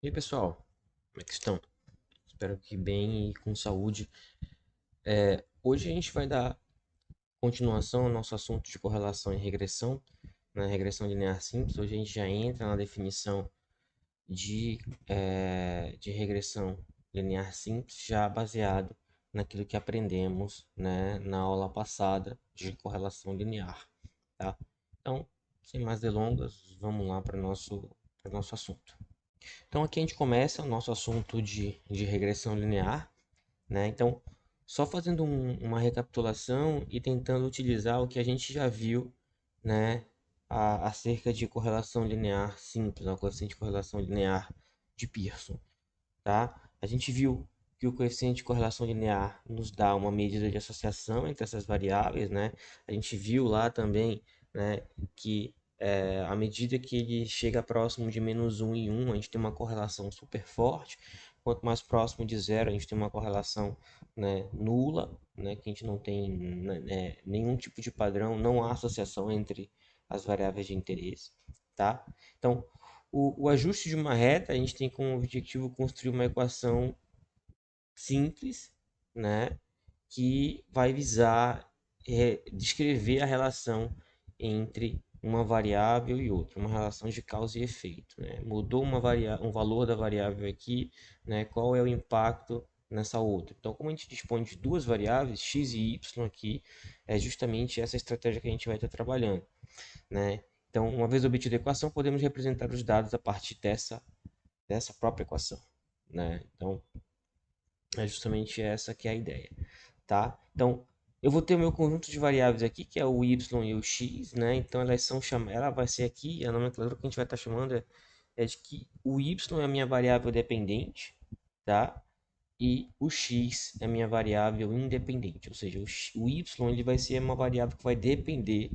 E aí, pessoal, como é que estão? Espero que bem e com saúde. Hoje a gente vai dar continuação ao nosso assunto de correlação e regressão, na regressão linear simples. Hoje a gente já entra na definição de regressão linear simples, já baseado naquilo que aprendemos, né, na aula passada de correlação linear, tá? Então, sem mais delongas, vamos lá para o nosso assunto. Então aqui a gente começa o nosso assunto de regressão linear, né? Então, só fazendo uma recapitulação e tentando utilizar o que a gente já viu, né, acerca de correlação linear simples, o coeficiente de correlação linear de Pearson, tá? A gente viu que o coeficiente de correlação linear nos dá uma medida de associação entre essas variáveis, né? A gente viu lá também, né, que à medida que ele chega próximo de -1 e 1, a gente tem uma correlação super forte. Quanto mais próximo de zero, a gente tem uma correlação, né, nula, né, que a gente não tem, né, nenhum tipo de padrão, não há associação entre as variáveis de interesse, tá? Então, o ajuste de uma reta, a gente tem como objetivo construir uma equação simples, né, que vai visar descrever a relação entre uma variável e outra, uma relação de causa e efeito, né? Mudou um valor da variável aqui, né? Qual é o impacto nessa outra? Então, como a gente dispõe de duas variáveis, x e y aqui, é justamente essa estratégia que a gente vai estar trabalhando, né? Então, uma vez obtida a equação, podemos representar os dados a partir dessa própria equação, né? Então, é justamente essa que é a ideia, tá? Então, eu vou ter o meu conjunto de variáveis aqui, que é o y e o x, né? Então, ela vai ser aqui, a nomenclatura que a gente vai estar chamando é de que o y é a minha variável dependente, tá? E o x é a minha variável independente, ou seja, o y ele vai ser uma variável que vai depender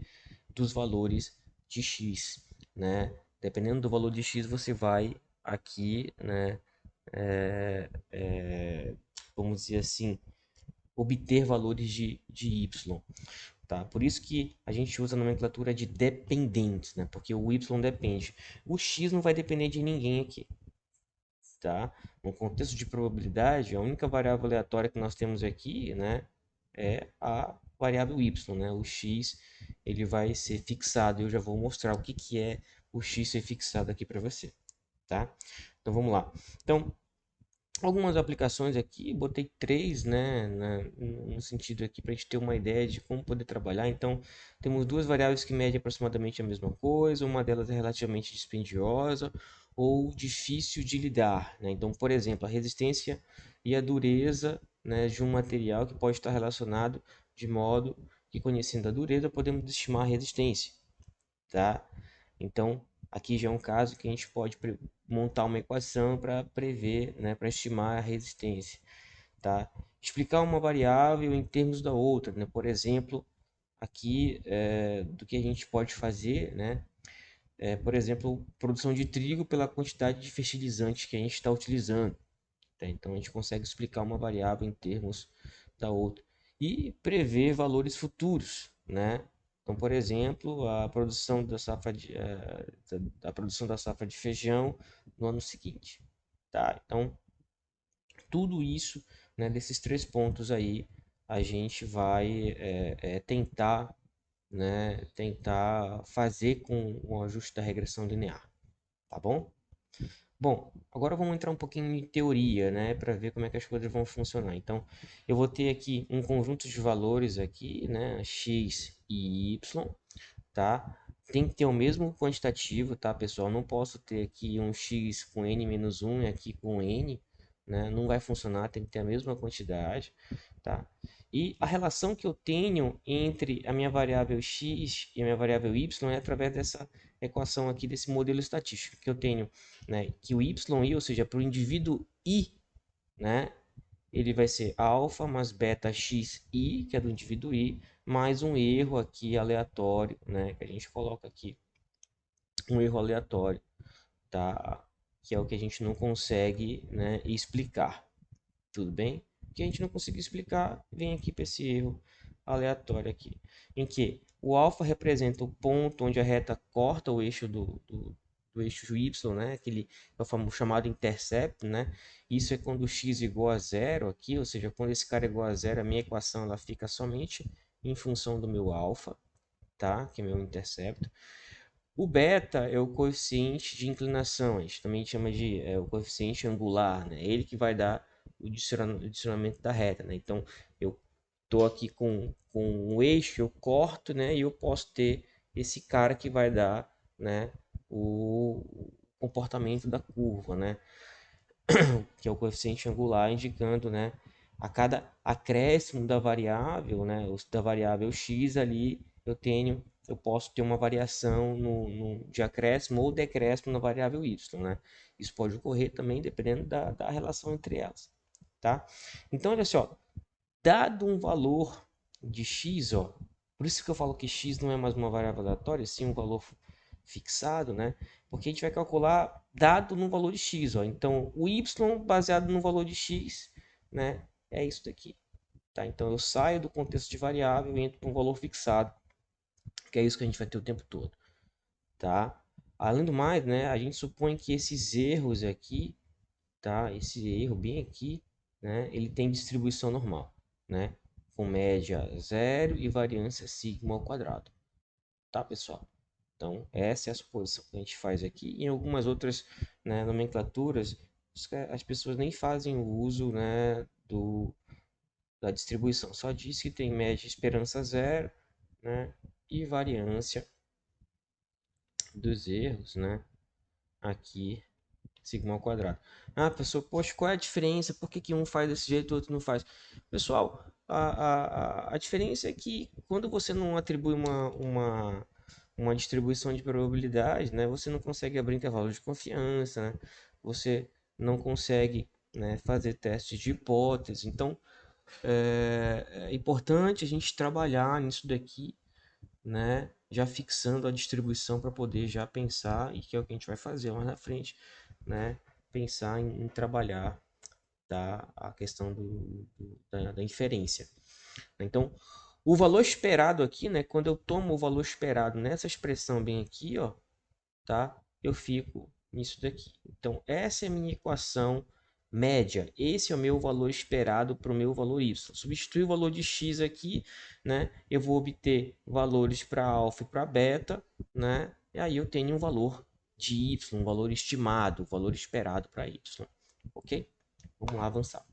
dos valores de x, né? Dependendo do valor de x, você vai aqui, né? é, é, Vamos dizer assim, obter valores de y, tá? Por isso que a gente usa a nomenclatura de dependentes, né? Porque o y depende. O x não vai depender de ninguém aqui, tá? No contexto de probabilidade, a única variável aleatória que nós temos aqui, né, é a variável y, né? O x ele vai ser fixado. Eu já vou mostrar o que que é o x ser fixado aqui para você, tá? Então vamos lá. Então, algumas aplicações aqui, botei três, né, no sentido aqui para a gente ter uma ideia de como poder trabalhar. Então, temos duas variáveis que medem aproximadamente a mesma coisa, uma delas é relativamente dispendiosa ou difícil de lidar, né? Então, por exemplo, a resistência e a dureza, né, de um material que pode estar relacionado de modo que, conhecendo a dureza, podemos estimar a resistência, tá? Então, aqui já é um caso que a gente pode montar uma equação para prever, né, para estimar a resistência, tá? Explicar uma variável em termos da outra, né? Por exemplo, aqui do que a gente pode fazer, né? Por exemplo, produção de trigo pela quantidade de fertilizantes que a gente está utilizando, tá? Então, a gente consegue explicar uma variável em termos da outra e prever valores futuros, né? Então, por exemplo, a produção da safra da produção da safra de feijão no ano seguinte, tá? Então, tudo isso, né, desses três pontos aí, a gente vai tentar, né, tentar fazer com o ajuste da regressão linear, tá bom? Bom, agora vamos entrar um pouquinho em teoria, né, para ver como é que as coisas vão funcionar. Então, eu vou ter aqui um conjunto de valores aqui, né, x e y, tá? Tem que ter o mesmo quantitativo, tá, pessoal? Não posso ter aqui um x com n menos 1 e aqui com n, né? Não vai funcionar, tem que ter a mesma quantidade, tá? E a relação que eu tenho entre a minha variável x e a minha variável y é através dessa equação aqui, desse modelo estatístico que eu tenho, né? Que o yi, ou seja, para o indivíduo i, né? Ele vai ser alfa mais beta xi, que é do indivíduo i, mais um erro aqui aleatório, né? Que a gente coloca aqui um erro aleatório, tá? Que é o que a gente não consegue, né, explicar. Tudo bem? O que a gente não conseguir explicar, vem aqui para esse erro aleatório aqui, em que o alfa representa o ponto onde a reta corta o eixo do eixo y, né? Aquele é o famoso chamado intercept, né? Isso é quando x igual a zero aqui, ou seja, quando esse cara é igual a zero, a minha equação ela fica somente em função do meu alfa, tá? Que é meu intercepto. O beta é o coeficiente de inclinação, a gente também chama de o coeficiente angular, né? Ele que vai dar o adicionamento da reta, né? Então, eu estou aqui com um eixo, eu corto, né? E eu posso ter esse cara que vai dar, né? O comportamento da curva, né? Que é o coeficiente angular, indicando, né? A cada acréscimo da variável, né? Da variável x ali, eu posso ter uma variação de acréscimo ou decréscimo na variável y, né? Isso pode ocorrer também dependendo da relação entre elas, tá? Então, olha só, dado um valor de x, ó, por isso que eu falo que x não é mais uma variável aleatória, sim um valor fixado, né? Porque a gente vai calcular dado no valor de x, ó. Então, o y baseado no valor de x, né, é isso daqui, tá? Então, eu saio do contexto de variável e entro para um valor fixado, que é isso que a gente vai ter o tempo todo, tá? Além do mais, né, a gente supõe que esses erros aqui, tá? Esse erro bem aqui, né, ele tem distribuição normal, né? Com média zero e variância sigma ao quadrado, tá, pessoal? Então, essa é a suposição que a gente faz aqui. Em algumas outras, né, nomenclaturas, as pessoas nem fazem o uso, né, da distribuição. Só diz que tem média esperança zero, né, e variância dos erros, né, aqui, sigma ao quadrado. Ah, pessoal, poxa, qual é a diferença? Por que um faz desse jeito e o outro não faz? Pessoal, a diferença é que quando você não atribui uma distribuição de probabilidade, né, você não consegue abrir intervalos de confiança, né, você não consegue, né, fazer testes de hipótese. Então, é importante a gente trabalhar nisso daqui, né, já fixando a distribuição para poder já pensar, e que é o que a gente vai fazer mais na frente, né, pensar em trabalhar, tá, a questão da inferência. Então, o valor esperado aqui, né, quando eu tomo o valor esperado nessa expressão bem aqui, ó, tá, eu fico nisso daqui. Então, essa é a minha equação média. Esse é o meu valor esperado para o meu valor y. Substituir o valor de x aqui, né, eu vou obter valores para alfa e para beta, né, e aí eu tenho um valor de y, um valor estimado, um valor esperado para y. Ok? Vamos lá avançar.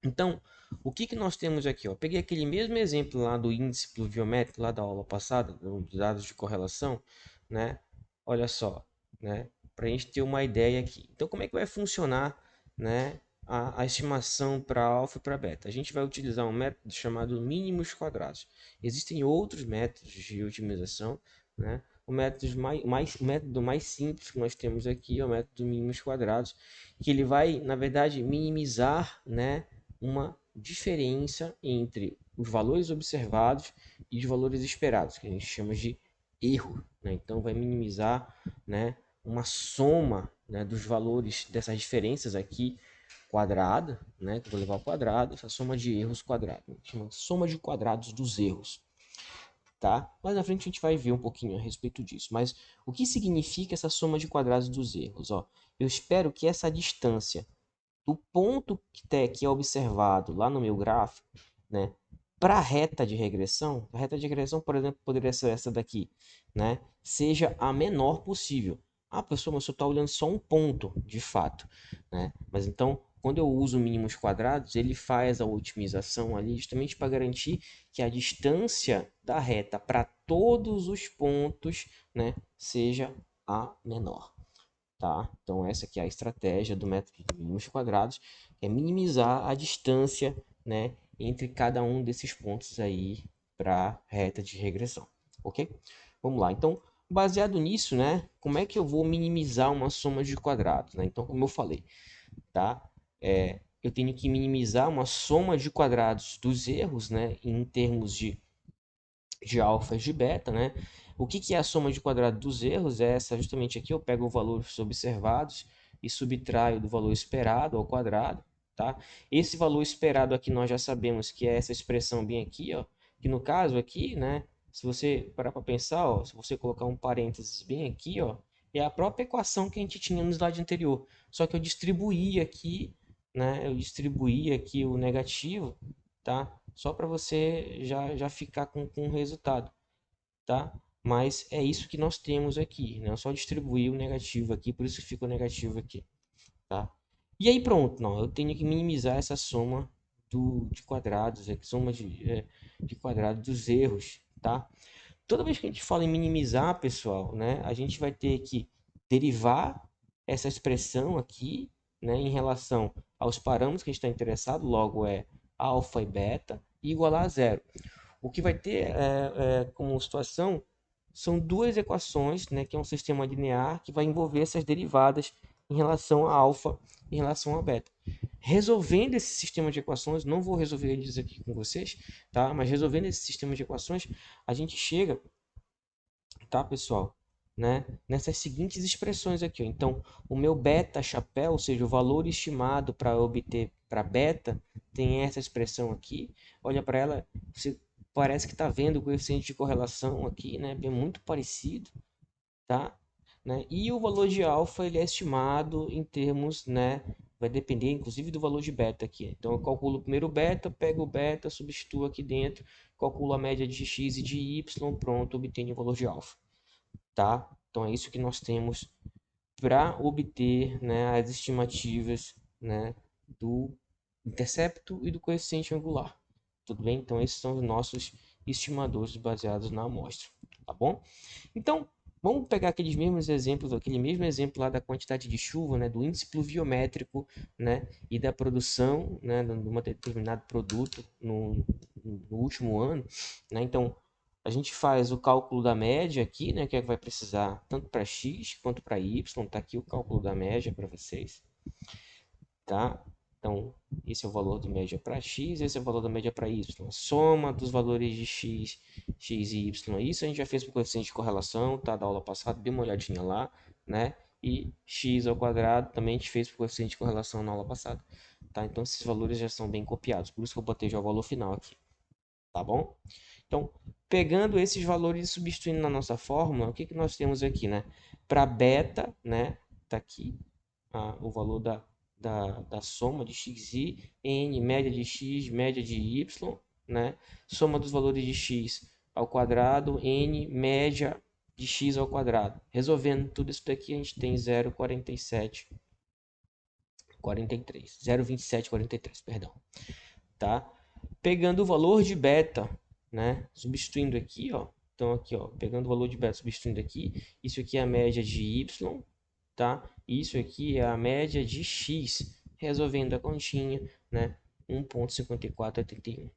Então, o que nós temos aqui? Ó? Peguei aquele mesmo exemplo lá do índice pluviométrico, lá da aula passada, dos dados de correlação, né? Olha só, né? Para a gente ter uma ideia aqui. Então, como é que vai funcionar, né, a estimação para alfa e para beta? A gente vai utilizar um método chamado mínimos quadrados. Existem outros métodos de otimização, né? O método mais simples que nós temos aqui é o método mínimos quadrados, que ele vai, na verdade, minimizar, né, uma diferença entre os valores observados e os valores esperados, que a gente chama de erro, né? Então vai minimizar, né, uma soma, né, dos valores dessas diferenças aqui quadrada, né, que eu vou levar ao quadrado, essa soma de erros quadrada, chama soma de quadrados dos erros, tá? Mais na frente a gente vai ver um pouquinho a respeito disso, mas o que significa essa soma de quadrados dos erros, ó? Eu espero que essa distância do ponto que é observado lá no meu gráfico, né, para a reta de regressão, a reta de regressão, por exemplo, poderia ser essa daqui, né, seja a menor possível. Ah, pessoal, mas você está olhando só um ponto, de fato, né? Mas então, quando eu uso mínimos quadrados, ele faz a otimização ali justamente para garantir que a distância da reta para todos os pontos, né, seja a menor. Tá? Então essa aqui é a estratégia do método de mínimos quadrados, é minimizar a distância, né, entre cada um desses pontos aí para a reta de regressão, ok? Vamos lá, então baseado nisso, né, como é que eu vou minimizar uma soma de quadrados, né? Então como eu falei, tá? Eu tenho que minimizar uma soma de quadrados dos erros, né, em termos de alfa e de beta, né? O que é a soma de quadrado dos erros? É essa justamente aqui, eu pego o valor observados e subtraio do valor esperado ao quadrado, tá? Esse valor esperado aqui nós já sabemos que é essa expressão bem aqui, ó, que no caso aqui, né, se você parar para pensar, ó, se você colocar um parênteses bem aqui, ó, é a própria equação que a gente tinha no slide anterior, só que eu distribuí aqui, né? Eu distribuí aqui o negativo, tá? Só para você já ficar com o resultado, tá? Mas é isso que nós temos aqui, né? Eu só distribuí o negativo aqui, por isso que fica o negativo aqui, tá? E aí pronto, não, eu tenho que minimizar essa soma de quadrados, soma de quadrados dos erros, tá? Toda vez que a gente fala em minimizar, pessoal, né, a gente vai ter que derivar essa expressão aqui, né, em relação aos parâmetros que a gente está interessado, logo é alfa e beta, e igualar a zero. O que vai ter como situação são duas equações, né, que é um sistema linear que vai envolver essas derivadas em relação a alfa e em relação a beta. Resolvendo esse sistema de equações, não vou resolver eles aqui com vocês, tá? Mas resolvendo esse sistema de equações, a gente chega, tá, pessoal, né, nessas seguintes expressões aqui, ó. Então, o meu beta chapéu, ou seja, o valor estimado para obter para beta, tem essa expressão aqui. Olha para ela, você parece que está vendo o coeficiente de correlação aqui, né, bem muito parecido, tá? Né? E o valor de alfa ele é estimado em termos, né, vai depender inclusive do valor de beta aqui. Então eu calculo primeiro o beta, pego o beta, substituo aqui dentro, calculo a média de x e de y, pronto, obtenho o valor de alfa, tá? Então é isso que nós temos para obter, né, as estimativas, né, do intercepto e do coeficiente angular. Tudo bem? Então esses são os nossos estimadores baseados na amostra, tá bom? Então, vamos pegar aqueles mesmos exemplos, aquele mesmo exemplo lá da quantidade de chuva, né, do índice pluviométrico, né, e da produção, né, de um determinado produto no último ano, né? Então, a gente faz o cálculo da média aqui, né, que é que vai precisar tanto para x quanto para y. Tá aqui o cálculo da média para vocês, tá? Então, esse é o valor de média para x, esse é o valor da média para y. A soma dos valores de x e y. Isso a gente já fez para o coeficiente de correlação, tá? Da aula passada, dê uma olhadinha lá, né? E x ao quadrado também a gente fez para o coeficiente de correlação na aula passada, tá? Então, esses valores já são bem copiados, por isso que eu botei já o valor final aqui, tá bom? Então, pegando esses valores e substituindo na nossa fórmula, o que que nós temos aqui, né? Para beta, né? Tá aqui o valor da soma de x e n, média de x, média de y, né? Soma dos valores de x ao quadrado, n, média de x ao quadrado. Resolvendo tudo isso daqui, a gente tem 0,4743, 0,2743, perdão, tá? Pegando o valor de beta, né? Substituindo aqui, ó. Então aqui, ó, pegando o valor de beta, substituindo aqui, isso aqui é a média de y, tá? Isso aqui é a média de x, resolvendo a continha, né? 1,5481,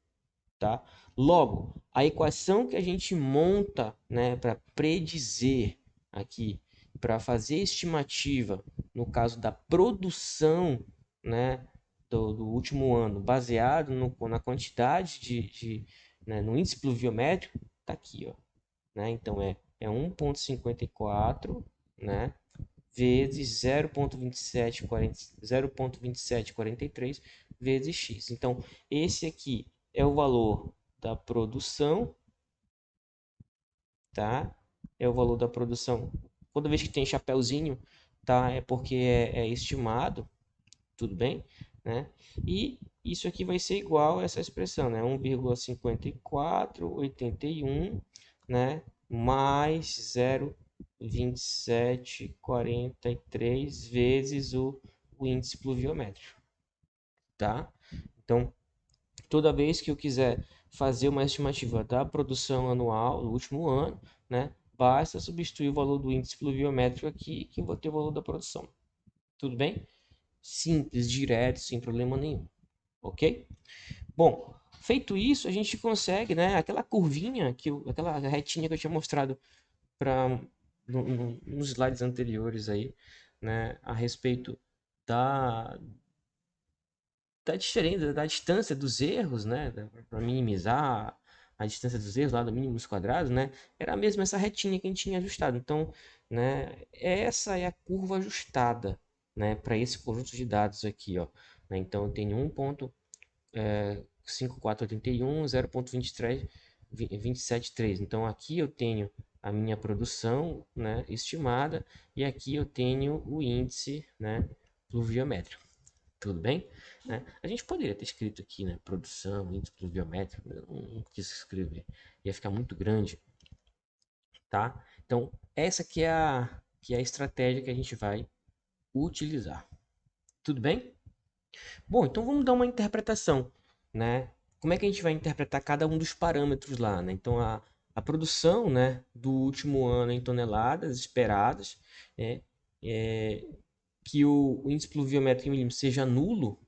tá? Logo, a equação que a gente monta, né, para predizer aqui, para fazer estimativa, no caso da produção, né, do último ano, baseado na quantidade né, no índice pluviométrico, tá aqui, ó, né? Então é 1,54, né, vezes 0,2743 vezes x. Então, esse aqui é o valor da produção, tá? É o valor da produção. Toda vez que tem chapéuzinho, tá? É porque é estimado, tudo bem, né? E isso aqui vai ser igual a essa expressão, né? 1,5481, né? Mais 0,2743 vezes o índice pluviométrico, tá? Então, toda vez que eu quiser fazer uma estimativa da produção anual do último ano, né? Basta substituir o valor do índice pluviométrico aqui, que eu vou ter o valor da produção. Tudo bem? Simples, direto, sem problema nenhum. Ok? Bom, feito isso, a gente consegue, né? Aquela curvinha, aquela retinha que eu tinha mostrado nos slides anteriores aí, né? A respeito da, da diferença, da distância dos erros, né? Para minimizar a distância dos erros lá do mínimo quadrados, né? Era mesmo essa retinha que a gente tinha ajustado. Então, né? Essa é a curva ajustada, né? Para esse conjunto de dados aqui, ó. Né? Então, eu tenho 5481, 0,273. Então, aqui eu tenho a minha produção, né, estimada, e aqui eu tenho o índice, né, pluviométrico. Tudo bem? Né? A gente poderia ter escrito aqui, né, produção, índice pluviométrico, mas eu não quis escrever, ia ficar muito grande, tá? Então, essa que é a estratégia que a gente vai utilizar. Tudo bem? Bom, então vamos dar uma interpretação, né? Como é que a gente vai interpretar cada um dos parâmetros lá, né? Então, a produção, né, do último ano em toneladas esperadas, né, é, que o índice pluviométrico em milímetros seja nulo,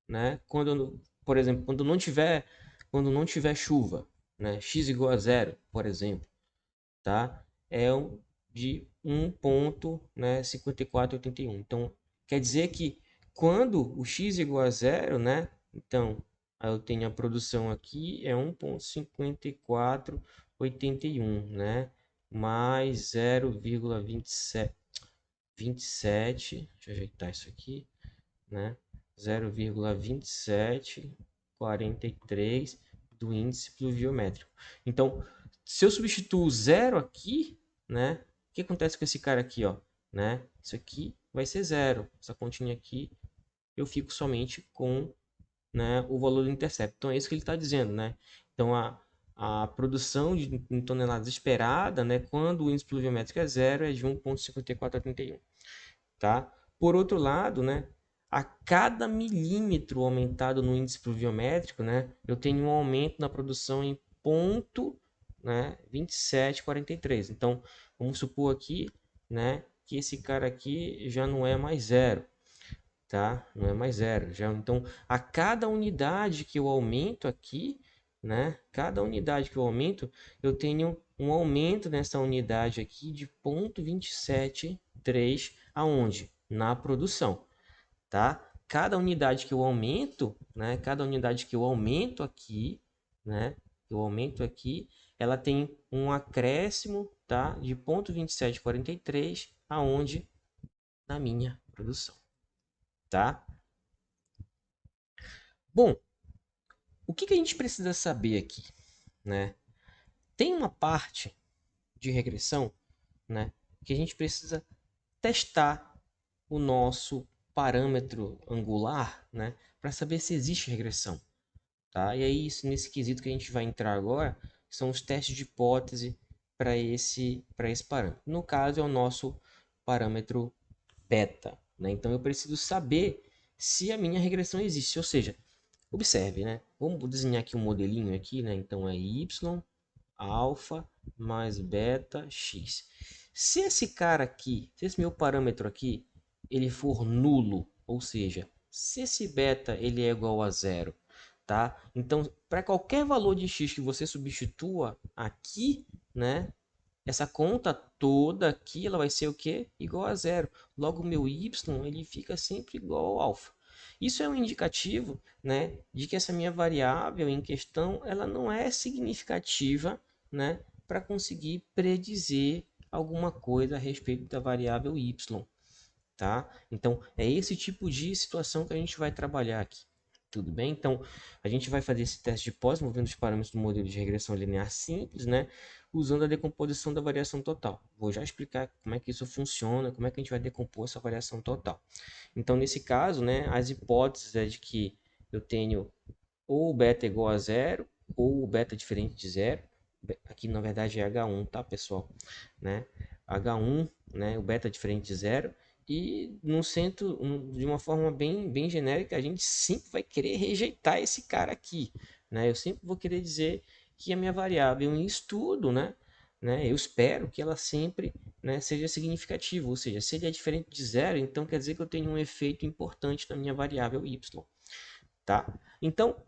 né? Quando, por exemplo, quando não tiver chuva, né? X igual a zero, por exemplo, tá? É de 1 né, 5481. Então, quer dizer que quando o x é igual a zero, né? Então, aí eu tenho a produção aqui é 1,5481, né? Mais 0,27, deixa eu ajeitar isso aqui, né? 0,2743 do índice pluviométrico. Então, se eu substituo zero aqui, né? O que acontece com esse cara aqui, ó, né? Isso aqui vai ser zero. Essa continha aqui, eu fico somente com, né, o valor do intercepto. Então é isso que ele está dizendo, né? Então a produção em toneladas esperada, né, quando o índice pluviométrico é zero, é de 1,5481, tá? Por outro lado, né, a cada milímetro aumentado no índice pluviométrico, né, eu tenho um aumento na produção em ponto, né, 2743. Então, vamos supor aqui, né, que esse cara aqui já não é mais zero, tá? Não é mais zero. Já, então, a cada unidade que eu aumento aqui, né, cada unidade que eu aumento, eu tenho um aumento nessa unidade aqui de 0,273, aonde? Na produção, tá? Cada unidade que eu aumento, né? Cada unidade que eu aumento aqui, né? Eu aumento aqui, ela tem um acréscimo, tá? De 0,2743, aonde? Na minha produção, tá? Bom, o que que a gente precisa saber aqui, né? Tem uma parte de regressão, né? Que a gente precisa testar o nosso parâmetro angular, né, para saber se existe regressão, tá? E aí isso, nesse quesito que a gente vai entrar agora são os testes de hipótese para esse parâmetro. No caso é o nosso parâmetro beta, né? Então eu preciso saber se a minha regressão existe, ou seja, observe, né? Vamos desenhar aqui um modelinho aqui, né? Então é y alfa mais beta x. Se esse cara aqui, se esse meu parâmetro aqui, ele for nulo, ou seja, se esse beta ele é igual a zero, tá? Então, para qualquer valor de x que você substitua aqui, né? Essa conta toda aqui, ela vai ser o quê? Igual a zero. Logo, o meu y, ele fica sempre igual ao alfa. Isso é um indicativo, né, de que essa minha variável em questão, ela não é significativa, né, para conseguir predizer alguma coisa a respeito da variável y, tá? Então, é esse tipo de situação que a gente vai trabalhar aqui. Tudo bem? Então, a gente vai fazer esse teste de pós, movendo os parâmetros do modelo de regressão linear simples, né? Usando a decomposição da variação total. Vou já explicar como é que isso funciona, como é que a gente vai decompor essa variação total. Então, nesse caso, né, as hipóteses é de que eu tenho ou o beta igual a zero, ou o beta diferente de zero. Aqui, na verdade, é H1, tá, pessoal? Né? H1, né, o beta diferente de zero. E no centro, de uma forma bem genérica, a gente sempre vai querer rejeitar esse cara aqui, né? Eu sempre vou querer dizer que a minha variável em estudo, né? Eu espero que ela sempre, né, seja significativa, ou seja, se ele é diferente de zero, então quer dizer que eu tenho um efeito importante na minha variável y, tá? Então,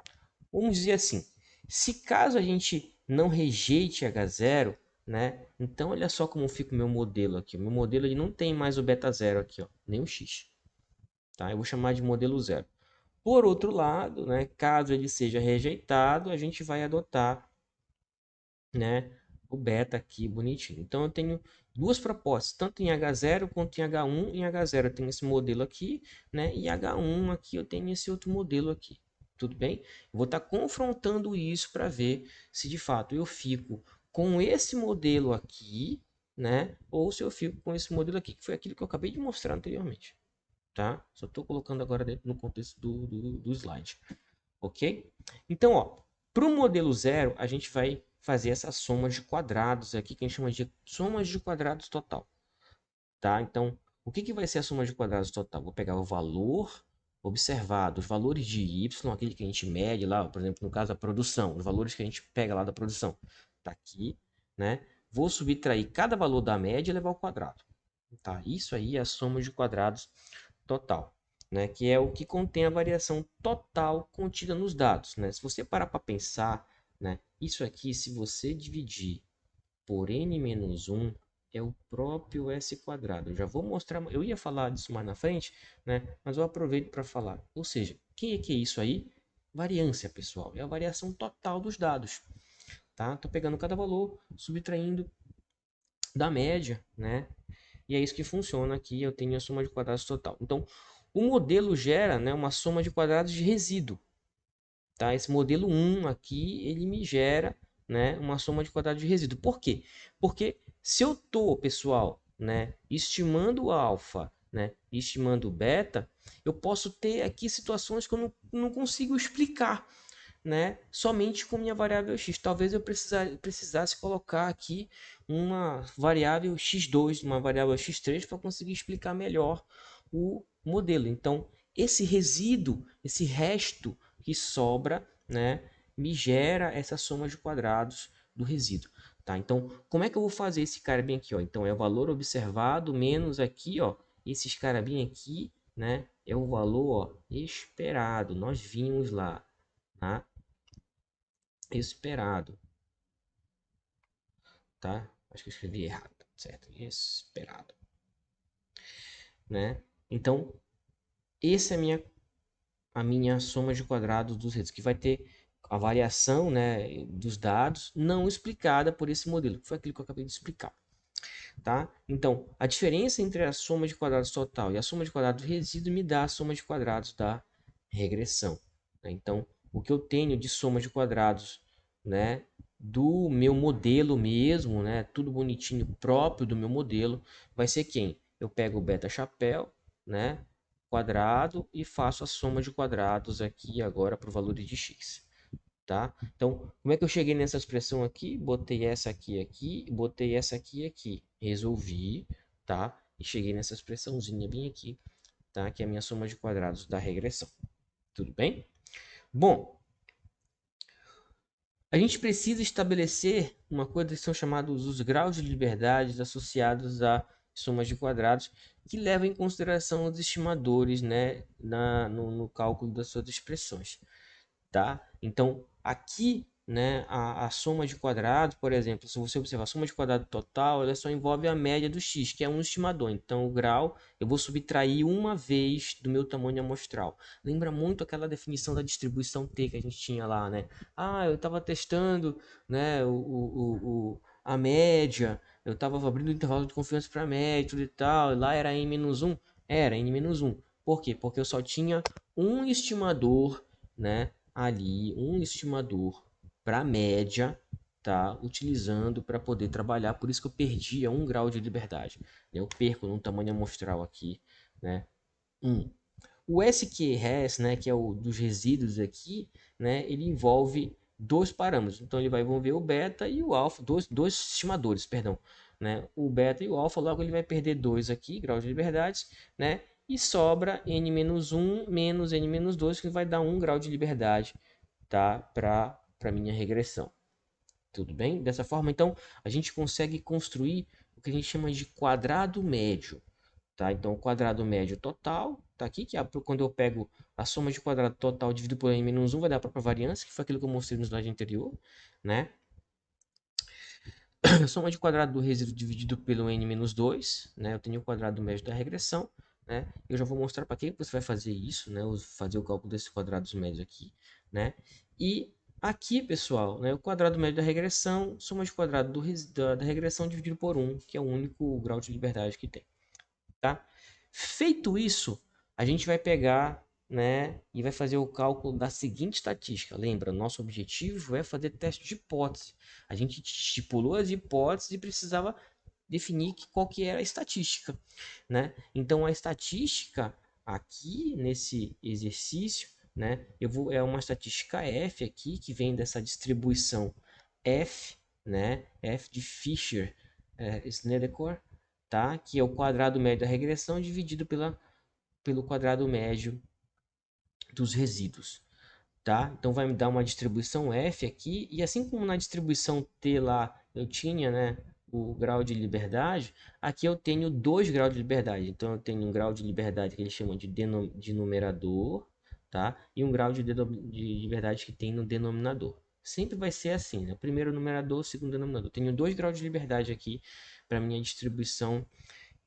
vamos dizer assim, se caso a gente não rejeite H0, né? Então olha só como fica o meu modelo aqui. O meu modelo ele não tem mais o beta zero aqui, ó, nem o x, tá? Eu vou chamar de modelo zero. Por outro lado, né, caso ele seja rejeitado, a gente vai adotar, né, o beta aqui bonitinho. Então eu tenho duas propostas, tanto em H0 quanto em H1. Em H0 eu tenho esse modelo aqui, né, e H1 aqui eu tenho esse outro modelo aqui. Tudo bem? Eu vou estar confrontando isso para ver se de fato eu fico com esse modelo aqui, né? Ou se eu fico com esse modelo aqui, que foi aquilo que eu acabei de mostrar anteriormente, tá? Só estou colocando agora dentro no contexto do slide, ok? Então, ó, para o modelo zero, a gente vai fazer essa soma de quadrados aqui, que a gente chama de soma de quadrados total, tá? Então, o que vai ser a soma de quadrados total? Vou pegar o valor observado, os valores de y, aquele que a gente mede lá, por exemplo, no caso a produção, os valores que a gente pega lá da produção, tá aqui, né? Vou subtrair cada valor da média e levar ao quadrado, tá? Isso aí é a soma de quadrados total, né? Que é o que contém a variação total contida nos dados, né? Se você parar para pensar, né? Isso aqui, se você dividir por n-1 é o próprio s quadrado. Eu já vou mostrar, eu ia falar disso mais na frente, né? Mas eu aproveito para falar. Ou seja, que é isso aí? Variância, pessoal. É a variação total dos dados. Tá? Tô pegando cada valor, subtraindo da média, né? E é isso que funciona aqui. Eu tenho a soma de quadrados total. Então, o modelo gera, né, uma soma de quadrados de resíduo. Tá? Esse modelo 1 aqui, ele me gera, né, uma soma de quadrados de resíduo. Por quê? Porque se eu estou, pessoal, né, estimando alfa, né, e estimando beta, eu posso ter aqui situações que eu não consigo explicar, né, somente com minha variável x. Talvez eu precisasse colocar aqui uma variável x2, uma variável x3 para conseguir explicar melhor o modelo. Então, esse resíduo, esse resto que sobra, né, me gera essa soma de quadrados do resíduo. Tá? Então, como é que eu vou fazer esse cara bem aqui? Ó? Então, é o valor observado menos aqui, ó, esses cara bem aqui, né, é o valor, ó, esperado. Nós vimos lá, tá? Esperado, tá? Acho que eu escrevi errado, certo? Esperado, né? Então, essa é a minha soma de quadrados dos resíduos, que vai ter a variação, né, dos dados não explicada por esse modelo, que foi aquilo que eu acabei de explicar, tá? Então, a diferença entre a soma de quadrados total e a soma de quadrados do resíduo me dá a soma de quadrados da regressão, né? Então, o que eu tenho de soma de quadrados, né, do meu modelo mesmo, né, tudo bonitinho próprio do meu modelo, vai ser quem? Eu pego o beta chapéu, né, quadrado e faço a soma de quadrados aqui agora para o valor de x. Tá? Então, como é que eu cheguei nessa expressão aqui? Botei essa aqui, botei essa aqui. Resolvi, tá? E cheguei nessa expressãozinha bem aqui, tá? Que é a minha soma de quadrados da regressão. Tudo bem? Bom, a gente precisa estabelecer uma coisa que são chamados os graus de liberdade associados a somas de quadrados, que levam em consideração os estimadores, né, no cálculo das suas expressões, tá? Então, aqui, né, a soma de quadrados, por exemplo, se você observar a soma de quadrado total, ela só envolve a média do x, que é um estimador. Então, o grau, eu vou subtrair uma vez do meu tamanho amostral. Lembra muito aquela definição da distribuição T que a gente tinha lá, né? Ah, eu estava testando, né, a média, eu estava abrindo o intervalo de confiança para a média tudo e tal, e lá era n-1. Era n-1. Por quê? Porque eu só tinha um estimador, né, ali um estimador para média, tá? Utilizando para poder trabalhar, por isso que eu perdi a 1 grau de liberdade. Eu perco no tamanho amostral aqui, né? 1. O SQRS, né, que é o dos resíduos aqui, né, ele envolve dois parâmetros. Então ele vai envolver o beta e o alfa, dois estimadores, perdão, né? O beta e o alfa, logo ele vai perder 2 aqui, graus de liberdade, né? E sobra n-1 menos n-2, que vai dar 1 grau de liberdade, tá? Para minha regressão. Tudo bem? Dessa forma, então, a gente consegue construir o que a gente chama de quadrado médio. Tá? Então, o quadrado médio total está aqui, que é quando eu pego a soma de quadrado total dividido por n-1, vai dar a própria variância, que foi aquilo que eu mostrei no slide anterior, né? A soma de quadrado do resíduo dividido pelo n-2, né? Eu tenho o quadrado médio da regressão, né? Eu já vou mostrar para que você vai fazer isso, né? Fazer o cálculo desses quadrados médios aqui, né? E aqui, pessoal, né? O quadrado médio da regressão, soma de quadrado da regressão dividido por 1, que é o único grau de liberdade que tem, tá? Feito isso, a gente vai pegar, né? E vai fazer o cálculo da seguinte estatística. Lembra, nosso objetivo é fazer teste de hipótese. A gente estipulou as hipóteses e precisava definir qual que era a estatística, né? Então a estatística aqui nesse exercício, né? É uma estatística F aqui que vem dessa distribuição F, né? F de Fisher, Snedeker, tá? Que é o quadrado médio da regressão dividido pelo quadrado médio dos resíduos, tá? Então vai me dar uma distribuição F aqui, e assim como na distribuição T lá eu tinha, né, o grau de liberdade, aqui eu tenho 2 graus de liberdade. Então eu tenho um grau de liberdade que eles chamam de numerador, tá? E um grau de liberdade que tem no denominador. Sempre vai ser assim, né? Primeiro numerador, segundo denominador. Tenho 2 graus de liberdade aqui para minha distribuição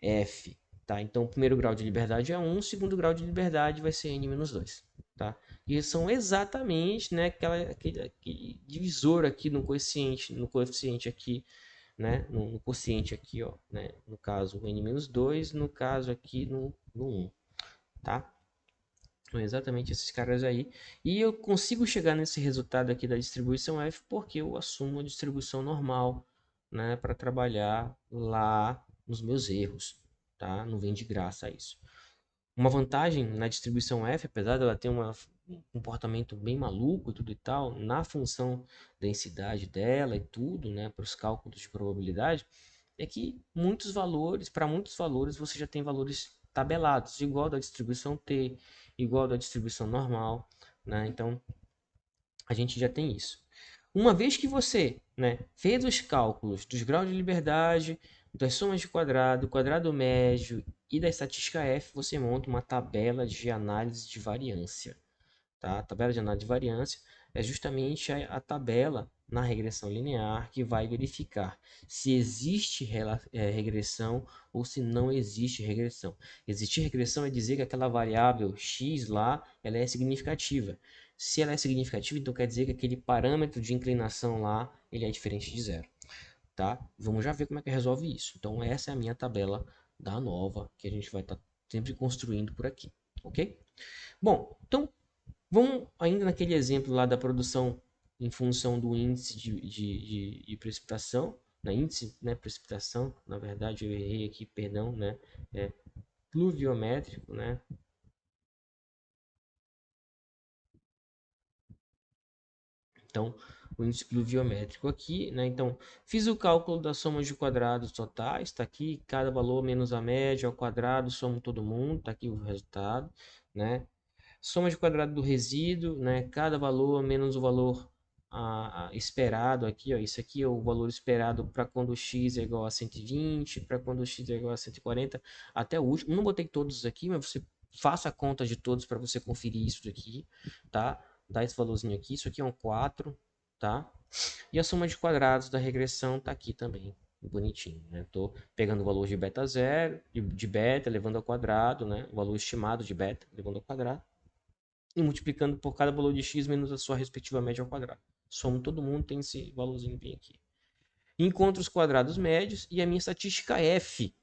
F, tá? Então, o primeiro grau de liberdade é 1, o segundo grau de liberdade vai ser n-2, tá? E são exatamente, né, aquele divisor aqui no coeficiente aqui, né, no quociente aqui, ó, né, no caso n-2, no caso aqui no 1, tá? São exatamente esses caras aí. E eu consigo chegar nesse resultado aqui da distribuição F porque eu assumo a distribuição normal, né, para trabalhar lá nos meus erros, tá? Não vem de graça isso. Uma vantagem na distribuição F, apesar dela ter um comportamento bem maluco e tudo e tal, na função densidade dela e tudo, né, para os cálculos de probabilidade, é que para muitos valores, você já tem valores tabelados, igual da distribuição T, igual da distribuição normal, né? Então, a gente já tem isso. Uma vez que você, né, fez os cálculos dos graus de liberdade, das somas de quadrado, quadrado médio e da estatística F, você monta uma tabela de análise de variância. Tá? A tabela de análise de variância é justamente a tabela na regressão linear que vai verificar se existe regressão ou se não existe regressão. Existir regressão é dizer que aquela variável x lá ela é significativa. Se ela é significativa, então quer dizer que aquele parâmetro de inclinação lá ele é diferente de zero. Tá? Vamos já ver como é que resolve isso. Então essa é a minha tabela da ANOVA que a gente vai estar sempre construindo por aqui, ok? Bom, então vamos ainda naquele exemplo lá da produção em função do índice de precipitação, na índice, né, precipitação, na verdade eu errei aqui, perdão, né, é pluviométrico, né, então o índice pluviométrico aqui, né, então fiz o cálculo da soma de quadrados totais, está aqui, cada valor menos a média ao quadrado, somo todo mundo, está aqui o resultado, né, soma de quadrado do resíduo, né? Cada valor menos o valor esperado aqui, ó. Isso aqui é o valor esperado para quando x é igual a 120, para quando x é igual a 140, até o último. Não botei todos aqui, mas você faça a conta de todos para você conferir isso daqui, tá? Dá esse valorzinho aqui. Isso aqui é um 4, tá? E a soma de quadrados da regressão tá aqui também, bonitinho, né? Tô pegando o valor de beta zero, de beta, levando ao quadrado, né? O valor estimado de beta, levando ao quadrado e multiplicando por cada valor de x menos a sua respectiva média ao quadrado. Somo todo mundo, tem esse valorzinho bem aqui. Encontro os quadrados médios e a minha estatística F,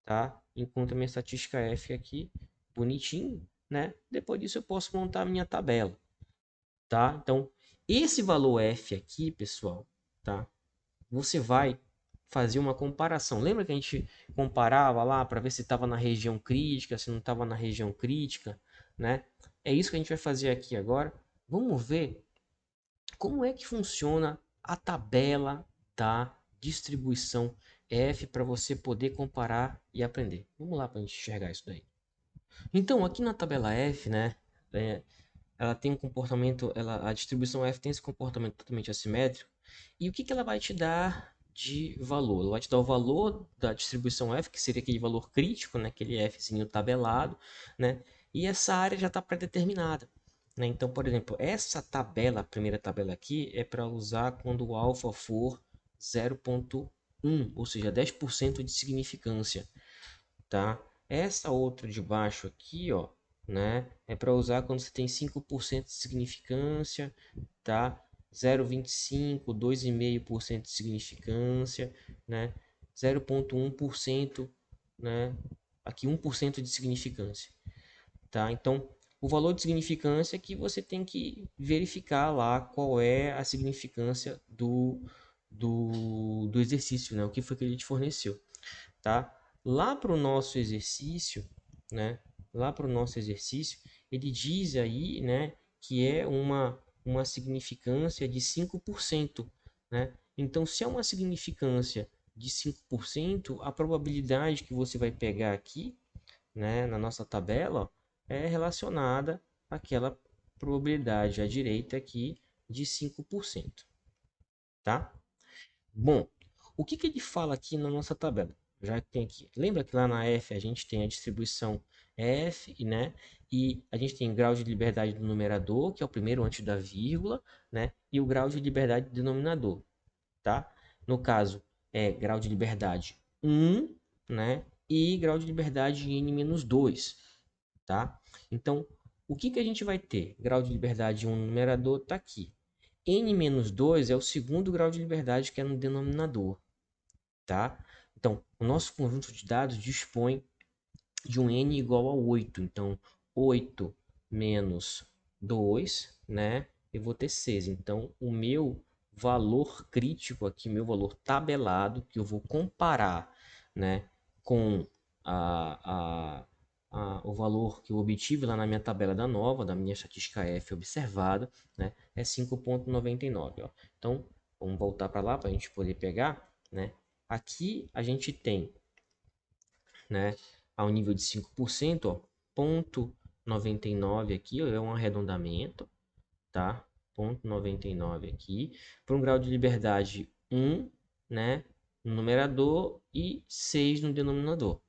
tá? Encontro a minha estatística F aqui, bonitinho, né? Depois disso eu posso montar a minha tabela, tá? Então, esse valor F aqui, pessoal, tá? Você vai fazer uma comparação. Lembra que a gente comparava lá para ver se estava na região crítica, se não estava na região crítica, né? É isso que a gente vai fazer aqui agora. Vamos ver como é que funciona a tabela da distribuição F para você poder comparar e aprender. Vamos lá para a gente enxergar isso daí. Então, aqui na tabela F, né, é, ela tem um comportamento, a distribuição F tem esse comportamento totalmente assimétrico. E o que ela vai te dar de valor? Ela vai te dar o valor da distribuição F, que seria aquele valor crítico, né, aquele Fzinho tabelado, né? E essa área já está pré-determinada. Né? Então, por exemplo, essa tabela, a primeira tabela aqui, é para usar quando o alfa for 0,1, ou seja, 10% de significância, tá? Essa outra de baixo aqui, ó, né, é para usar quando você tem 5% de significância, tá? 0,25, 2,5% de significância, né? 0,1%, né? Aqui 1% de significância, tá? Então, o valor de significância que você tem que verificar lá qual é a significância do exercício, né? O que foi que ele te forneceu, tá? Lá para o nosso exercício, né? Lá para o nosso exercício, ele diz aí, né, que é uma significância de 5%, né? Então, se é uma significância de 5%, a probabilidade que você vai pegar aqui, né, na nossa tabela, ó, é relacionada àquela probabilidade à direita aqui de 5%, tá? Bom, o que que ele fala aqui na nossa tabela? Já que tem aqui, lembra que lá na F a gente tem a distribuição F, né? E a gente tem grau de liberdade do numerador, que é o primeiro antes da vírgula, né? E o grau de liberdade do denominador, tá? No caso, é grau de liberdade 1, né? E grau de liberdade n-2, tá? Então, o que que a gente vai ter? Grau de liberdade 1 no numerador está aqui. N-2 é o segundo grau de liberdade que é no denominador, tá? Então, o nosso conjunto de dados dispõe de um n igual a 8. Então, 8 menos 2, né? Eu vou ter 6. Então, o meu valor crítico aqui, meu valor tabelado, que eu vou comparar, né, com o valor que eu obtive lá na minha tabela da nova, da minha estatística F observada, né, é 5,99. Ó. Então, vamos voltar para lá para a gente poder pegar, né? Aqui a gente tem, né, ao nível de 5%, ó, 0,99 aqui, ó, é um arredondamento, tá? 0,99 aqui, para um grau de liberdade 1, né, no numerador e 6 no denominador,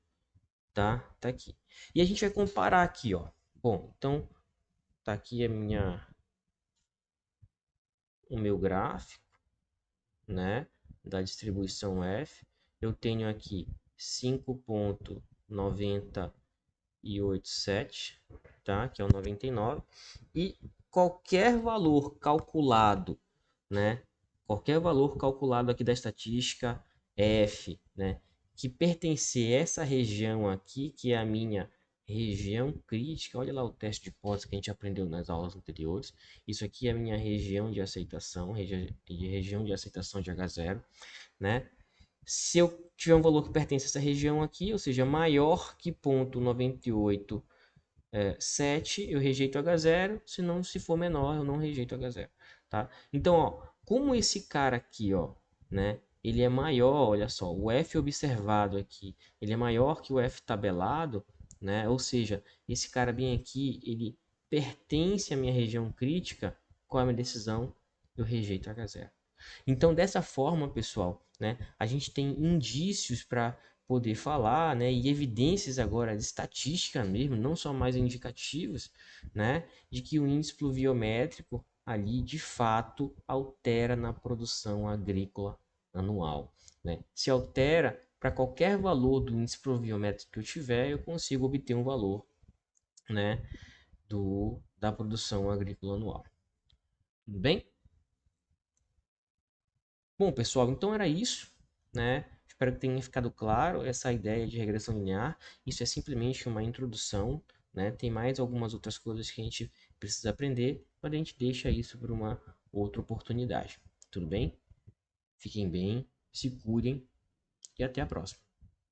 tá? Tá aqui. E a gente vai comparar aqui, ó. Bom, então tá aqui o meu gráfico, né, da distribuição F. Eu tenho aqui 5,987, tá? Que é o 99. E qualquer valor calculado, né? Qualquer valor calculado aqui da estatística F, né? Que pertencer a essa região aqui, que é a minha região crítica. Olha lá o teste de hipótese que a gente aprendeu nas aulas anteriores. Isso aqui é a minha região de aceitação, região de aceitação de H0, né? Se eu tiver um valor que pertence a essa região aqui, ou seja, maior que 0,987, eu rejeito H0, se for menor, eu não rejeito H0, tá? Então, ó, como esse cara aqui, ó, né, ele é maior, olha só, o F observado aqui, ele é maior que o F tabelado, né? Ou seja, esse cara bem aqui, ele pertence à minha região crítica, qual é a minha decisão? Eu rejeito H0. Então, dessa forma, pessoal, né, a gente tem indícios para poder falar, né, e evidências agora de estatística mesmo, não só mais indicativos, né, de que o índice pluviométrico ali de fato altera na produção agrícola anual, né? Se altera para qualquer valor do índice pluviométrico que eu tiver, eu consigo obter um valor, né, da produção agrícola anual. Tudo bem? Bom, pessoal, então era isso, né? Espero que tenha ficado claro essa ideia de regressão linear. Isso é simplesmente uma introdução, né? Tem mais algumas outras coisas que a gente precisa aprender, mas a gente deixa isso para uma outra oportunidade. Tudo bem? Fiquem bem, se cuidem e até a próxima.